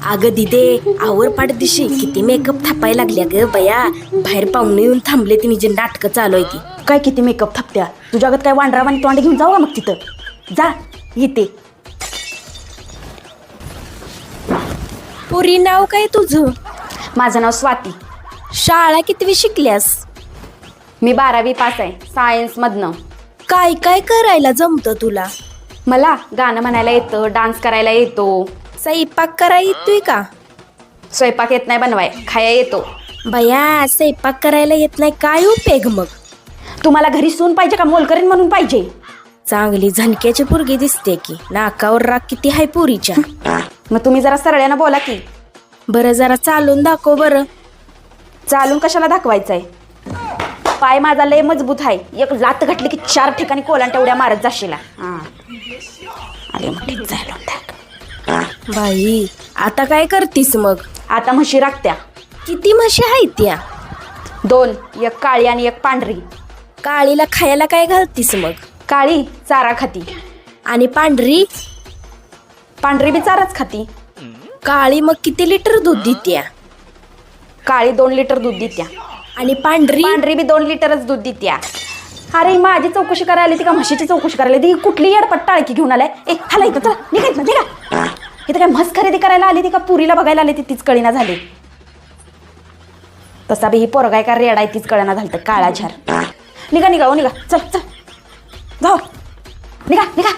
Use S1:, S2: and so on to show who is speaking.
S1: अगं दिदे, आवर पाडदिशी किती मेकअप थापायला लागल्या ग बया. बाहेर पाहुणे येऊन थांबले तिने जे नाटकं चालू आहे ती.
S2: काय किती मेकअप थापत्या तुझ्यागत काय वांडरावानी तोंड घेऊन जाऊ का मग तिथं जा येते.
S1: पुरी नाव काय तुझं?
S2: माझं नाव स्वाती.
S1: शाळा कितवी शिकल्यास?
S2: मी 12वी पास आहे सायन्स मधनं.
S1: काय काय करायला जमतं तुला?
S2: मला गाणं म्हणायला येतं, डान्स करायला येतो.
S1: स्वयंपाक करायला येतोय का?
S2: स्वयंपाक येत नाही बनवाय, खाया येतो.
S1: बया स्वयंपाक करायला येत नाही काय उपयोग मग?
S2: तुम्हाला घरी सून पाहिजे का मोलकरीण म्हणून पाहिजे?
S1: चांगली झणक्याची पोरगी दिसते की. नाकावर राग किती हाय पुरीच्या.
S2: मग तुम्ही जरा सरळ्यानं बोला की.
S1: बरं जरा चालून दाखव बरं.
S2: चालून कशाला दाखवायचंय? पाय माझा लय मजबूत आहे. एक लात घातली की 4 ठिकाणी कोलांट्या उड्या मारत जाशीला. अरे मोठी झालं.
S1: बाई आता काय करतीस मग?
S2: आता म्हशी राखत्या.
S1: किती म्हशी आहेत त्या?
S2: 2, एक काळी आणि एक पांढरी.
S1: काळीला खायला काय घालतीस मग?
S2: काळी चारा खाती
S1: आणि पांढरी?
S2: पांढरी बी चाराच खाती.
S1: काळी मग किती लिटर दूध देत्या?
S2: काळी 2 लिटर दूध देत्या
S1: आणि पांढरी?
S2: पांढरी बी 2 लिटरच दूध देत्या. अरे माझी चौकशी करायला आली ती का म्हशीची चौकशी करायला ती? कुठली येडपट टाळकी घेऊन आलाय? हाला इथं चला निघायचं निघा. इथं काय म्हस खरेदी करायला आली ती का पुरीला बघायला आली ती? तीच कळीना झाली. तसा बी ही पोरगाय का रेडाय तीच कळना झालं. काळा झार. निघा निघा हो निघा. चल चल जाऊ निघा निघा.